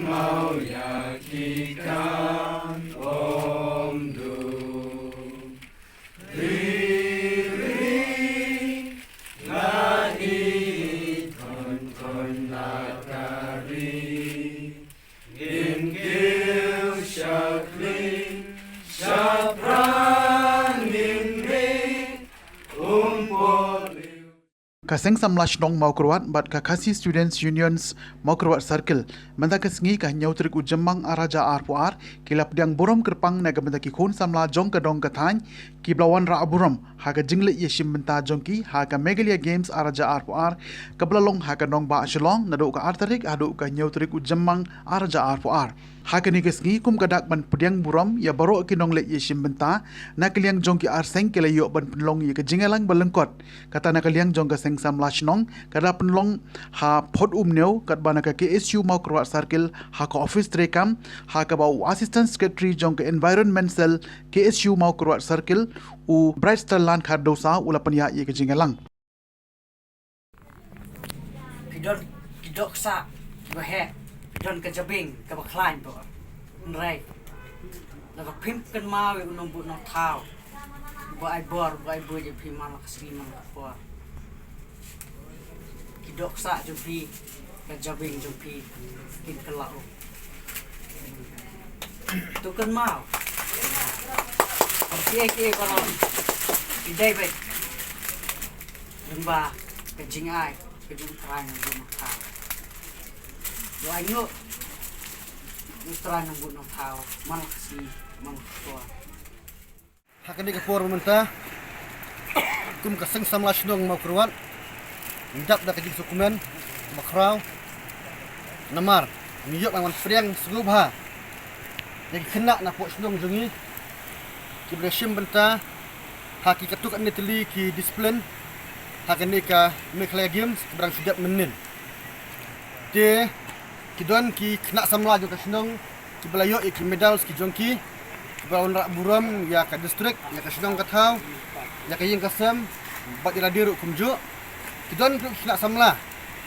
mau yakikan om du riri lagi kon nakari ingkil syakli syapran mimri Kaseng samlash nong mau keruat bat kakasi Students Unions mau keruat circle menta kesengi kah nyautrik ujemang araja arpuar kilap diang borom kerpang naga menta ki khun samla jong ka dong katany ki blawan ra borom haga jingle yeshim menta jongki haga megalia games araja arpuar kablalong haga nong ba shlong nado ka artarik adu ka nyautrik ujemang araja arpuar haga ni kesengi kum kadak ban pudiang borom ya baro ki nong le yeshim menta nakaliang jongki arseng kelayo ban penlong ye ka jingelang balengkot kata nakaliang jong ka seng samlash nong kada penlong ha pod umneu kat bana ka KSU mau keruat circle ha ka office trekam ha ka bau assistant secretary jong ka environment cell KSU mau keruat circle u bright star lan khardosa ulapan ya ye ka jingelang kidok sa bahe kidon ka jabing ka baklan to nrai naga pimp kan ma we unong bu no thao ba ai bor je piman ka sliman ka po kidok sa jumpi ka jabing jumpi kin kelao tu kan mau ke kalau idai baik lemba ke jingai ke jung terang bu thao yo anyo terang bu thao man kasi man ko hakani ka por menta kum ka seng samlash nong mau keruat ndap da kajing dokumen makraw namar niyok lawan friang slubha yang kena na po snong jungi ki breshim benta haki katuk ane teli ki disiplin hakani ka mekhla games berang sidap menin de kidon ki kena samla jo ka snong ki belayo ki medal ki jongki Baun rak buram ya ka distrik ya ka snong ka thau ya ka ying ka sam bat ira diru kumjo kidon ku nak samla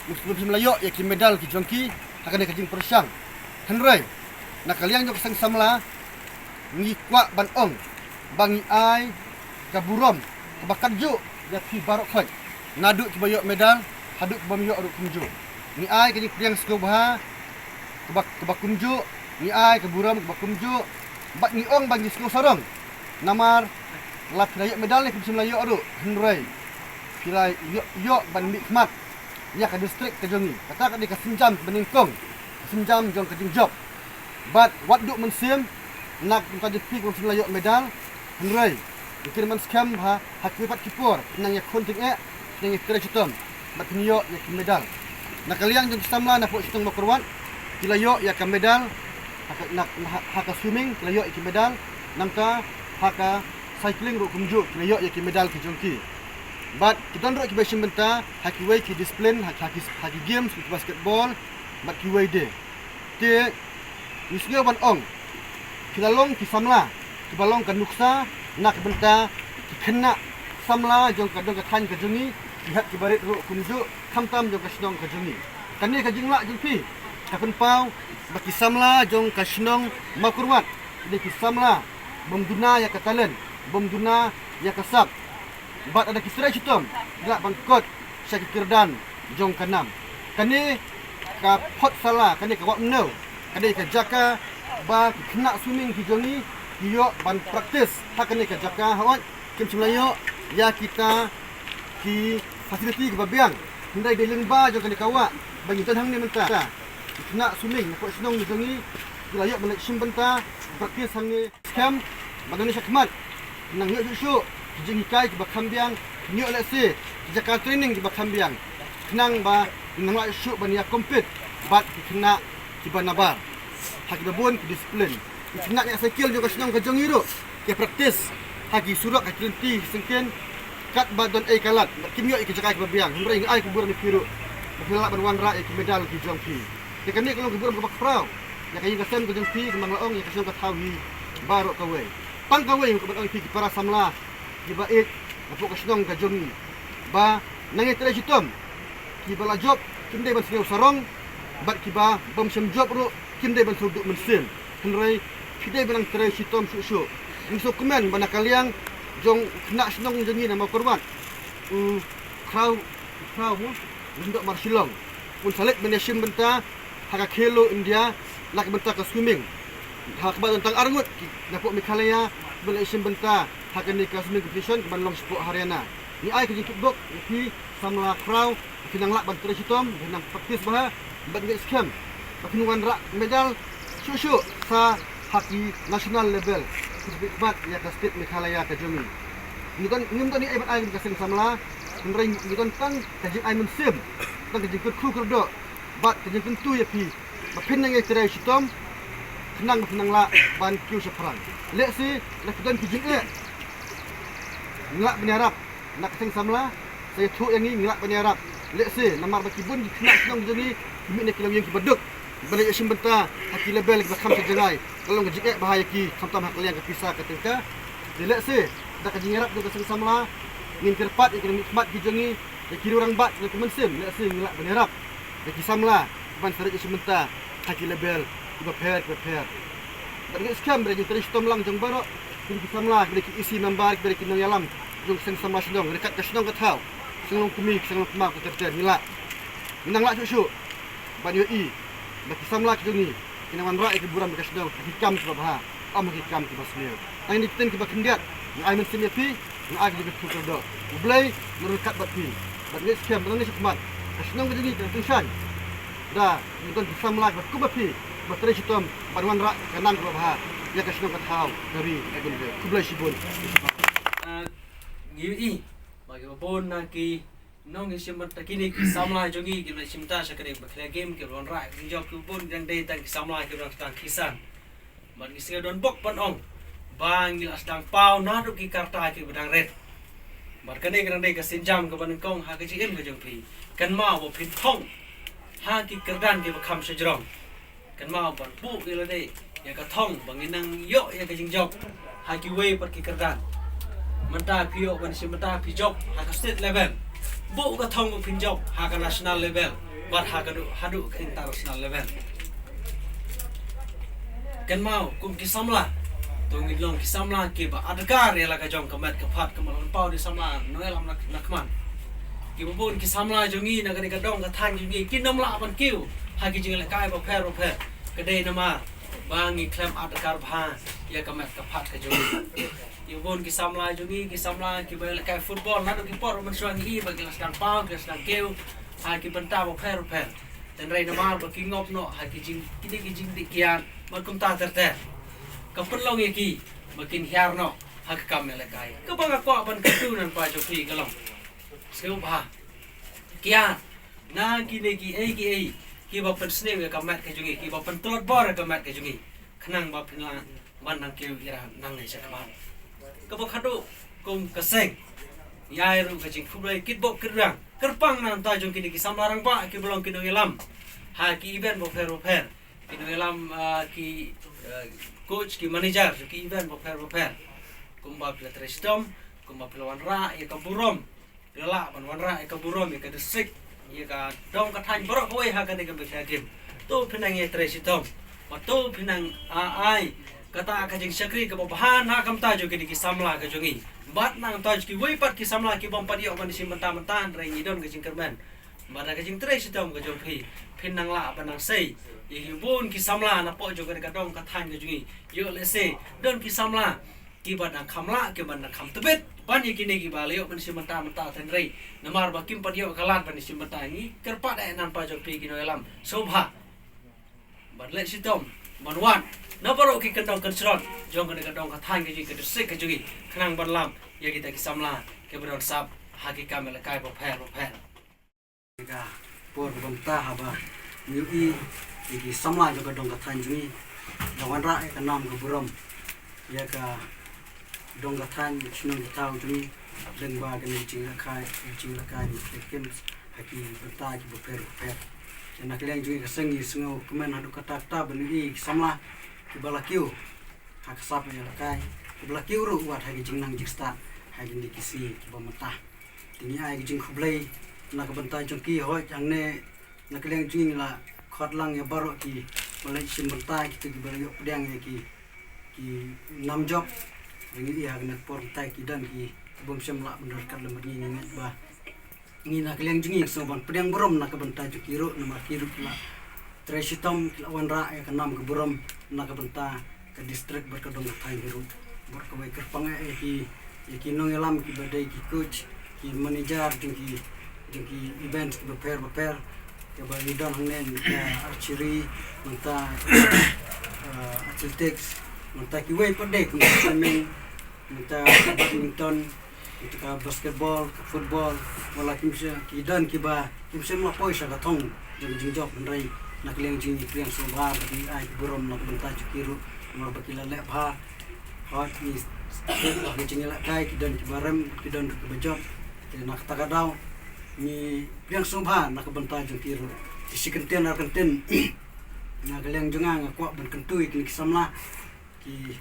muslim melayo ya ki medal ki jongki akan ka jing persang henrei nak kalian jo sang samla ngi kwa ban ong bangi ai ka buram ka bakat jo ya ki barok khoi nadu ki bayo medal haduk bam yo ru kumjo ni ai ka jing priang skobha ka bakumjo ni ai ka buram ka bakumjo bat ni ong bagi sekolah sarang namar lap daya medal ni kumsim layo adu henrei pilai yo ban nikmat ya ka distrik ke jongi kata ka di ka sinjam beningkong sinjam jong ka job bat wat duk mensim nak ka di pi kumsim layo medal henrei mungkin man scam ha hakipat kipor nang ya konting nang ya kira chutom bat niyo ya ki medal nak kalian jong samla na po chitong makurwan pilayo ya ka medal haka swimming layo iki medal nangka haka cycling ro kumju layo iki medal ki jongki but kita ro ki bashim benta haki way ki discipline haki games ki basketball but ki way de te nisnyo ban ong kilalong ki samla ki balong ka nuksa nak benta ki kena samla jong ka dong ka than ka jongi lihat ki barit ro kumju khamtam jong ka snong ka jongi kani ka jingla jongki kapan pau baki samla jong kasnong makurwat de ki samla bomduna ya katalen bomduna ya kasap bat ada kisra chitom gelak bangkot syaki kirdan jong kanam kani ka pot sala kani ka wak no kani ka jaka ba kena swimming ki jongi yo ban praktis hakani ka jaka hawat kim chulayo ya kita ki fasiliti ki babiang hindai de lengba jong kani kawa bagi tanhang ni menta kena swimming nak senong jongi layak balik simbenta praktis hangi scam Indonesia kemat nang yo susu jing kai ke bakambiang nyo lese jaka training ke bakambiang kenang ba nang la su ban ya compete bat kena ki banabar hak babon ki disiplin kena nya skill juga senong ke jongi ro ke praktis hagi surak ka klenti sengken kat badon ai kalat kimyo ke jaka ke babiang hemrai ai kubur ni piru bakala ban wan ra ki medal ki jongki dekan ni kalau kubur ke bakrau ya kayi kasem ke jongki ke manglaong ya kasem ke tawi baro kawe pang kawe ke ban ki para samla di bait napok kasnong ka jongi ba nangi tere sitom ki bala job kinde ban snew sarong bat kiba bom sem job ro kim dai ban suduk mensim henrai pidai benang terai sitom su musuh kemen bana kaliang jong kena senong jengi nama korban krau mu untuk marsilong pun salik benesim benta haka khelo India lak benta ke swimming hak ba tentang arngut napok Meghalaya benesim benta haka ni ke swimming competition ban long sport Haryana ni ai ke kickbox ki samla krau kinang lak ban terai sitom benang praktis bah ban ngai scam bakinuan rak medal su sa haki national level bat ya ke state Meghalaya ke Jumi ni ton ni ai bat ai ke sing samla menring ni ton tang kajing ai mensim tang kajing ku kerdo bat kajing tentu ya pi bapin nang terai sitom kenang la ban kiu separang lek si nak don kajing ngelak benyarap nak sing samla saya tu yang ni ngelak benyarap lek si namar bakibun di kena senang jadi mi nak kilau yang kibaduk balik sim benta haki lebel ke bakam sejengai kalau ngejik bahaya ki samtam hak liang ke pisah ke tengka lek si dak kajing ngarap ke sing samla ngin kerpat ekonomi smart ki jengi ya kiri orang bat ke mensim lek si ngelak benyarap ki samla ban serik sim benta haki lebel ke pair bagi scam bagi terus tomlang jong barok ki samla bagi isi member bagi nang yalam jong sing sama sedong dekat ke sedong ke tau senglong kemi senglong kemak ke terjadi nilak minang lak susu ban UI bagi samla ke ni kinawan rak ke buram ke sedong hikam ke bah am hikam ke basmir ai ni ten ke bakendiat ni ai men semia pi ni ai ke betul do ublai merukat bat pi bagi scam nang ni semat senong ke ni ke tusan dah ni ton samla ke ku bapi bateri sitom banwan rak kanan ke bah ya ke sedong ke tau dari agun ke ublai sibun UI bagi pun ki nong isim kini ki samla jongi ki simta sakare bakla game ki ron rai ki jok ku pun yang dei tang ki samla ki ron tang kisan bagi sia don bok pan ong bang gilas dang pau na du ki karta ki bedang red bar kane grang dei ka sinjam ka ban kong ha ki jim ka jong pi kan ma wo pin thong ha ki kerdan ki bakam sejrong kan ma ban pu ki la dei ya ka thong bangin nang yo ya ka jing jok ha ki wei par ki kerdan mentah pio ban si mentah pijok hak state level bu ka thong pin job hak national level bat hak hadu ke international level kan mau kum ki samla to ngilong ki samla ki ba adkar ya la ka jong kamat ka phat ka malon pau di samla noelam nakman ki bun ki samla jongi na ka dong ka than jongi ki namla ban kiu hak ki jing la kai ba pher ka dei nama bangi klem adkar bha ya kamat ka phat ka jongi Yubon ki samla jungi ki samla ki bel kai football na ki por man suang i bagi sedang pau ki sedang keu ha ki benta bo pher dan rai namar ba ki ngop no ha ki jing di kian ba kum ta ter ka pun long ye ki makin hiar no ha ka kam le kai ka ba ko ban ka tu nan pa jo ki ka long seu ba kian na ki ne ki ba pen sne ka mat ka jungi ki ba pen tlot bor ka mat ka jungi khnang ba pin la ban nang keu ira nang nei sa ka ba kabakado kum kaseng yai ru kajing fubai kitbok kirang kerpang nan ta jong kini ki samlarang pa ki belong kino elam ha ki event bo fer kino elam ki coach ki manager ki event bo fer kum ba pla trestom kum ba pla wan ra ya ka burom pla ban wan ra ya ka burom ya ka desik ya ka dong ka than borok hoi ha ka ne ka be game to pinang ye trestom ma to pinang ai kata kajing sakri ke bahan ha kam ta jo ki samla ka jongi bat nang ta ki wei pat ki samla ki bom pat yo ban sim mentah rai ni don kajing kermen mara kajing tre sitom ka jong phin nang la banang sei ye bun ki samla na po jo ka dong ka than ka jongi yo le se don ki samla ki ban nang khamla ki ban nang kham tebet ban ye ki ne ki ba le yo ban sim mentah tan rai namar ba kim pat yo kalat ban sim mentah ni kerpat nan pa jo ki no elam sobha bat le sitom manwan na baro ki kendong kersrot jong ka dong ka than ka ji ka desik ka jugi khnang ban lam ya kita ki samla ke bron sap haki kamel kai bo pher ka por bom ta haba ni ki samla jo ka dong ka than jugi lawan ra ka nam ka burom ya ka dong ka than chinong ka tau jugi deng ba ka ni jing la kai ni kim haki bata ki bo pher nak leng jugi ka sengi sengo kemen hadu kata ta beni samla balakiu hak sap ya kai balakiu ru wat hagi jingnang jiksta hagi dikisi ba mata tingi ai jing khublei nak benta jongki hoi jangne nak leng jing la khot lang ya baru ki balai simbentai kita ki balai pedang ya ki 6 job ringi ya kena portai ki dan ki bom semla bener kan lemar ni ngat bah ngi nak leng jengi soban pedang borom nak bentai ju kiro nama kiro la tresitom lawan ra ya kenam ke borom nak bentai ke distrik berkedong kai biru berkawai kerpang ki nong elam ki badai ki coach ki manager ki event ki prepare ke bagi don hangnen archery menta athletics menta ki way padai ku swimming menta badminton menta basketball football wala kimse ki dan ki ba kimse ma poisa ka thong jing job ndai nak leng jing priang so ba bagi ai borom nak menta chukiru mar bakila le bha hot ni lagi jing la kai ki dan ki barem ki dan ki bajot ki nak takadau ni priang so ba nak benta chukiru si kenten ar kenten nak leng junga ngakwa ben kentui ki samla ki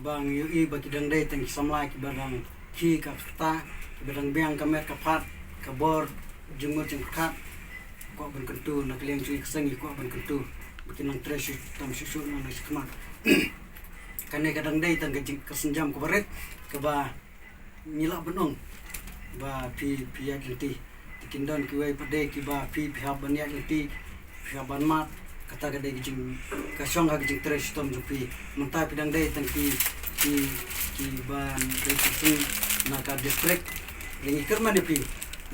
bang yu bagi dang dai tang samla ki badang ki ka ta ki badang biang ka met ka phat ka bor jungmur jeng khat ko ben kentu nak leng cui kesengi ko ben kentu bikin nang tresu tam susu nang sikmat kane kadang dai tang kesenjam ko baret ke ba nilak benong ba pi ya genti kindon ki wai pade ki ba pi ha ban ya genti ha ban mat kata gade gijing ka song ha gijing tresu tam jupi mentai pidang dai tang ki ban tresu naka district lengi kerman pi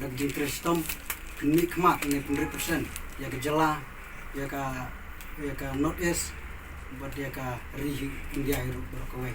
nak gijing tresu tam nikmat ini 100% ya ke jela ya ka north east buat ya ka ri India hirup berkawai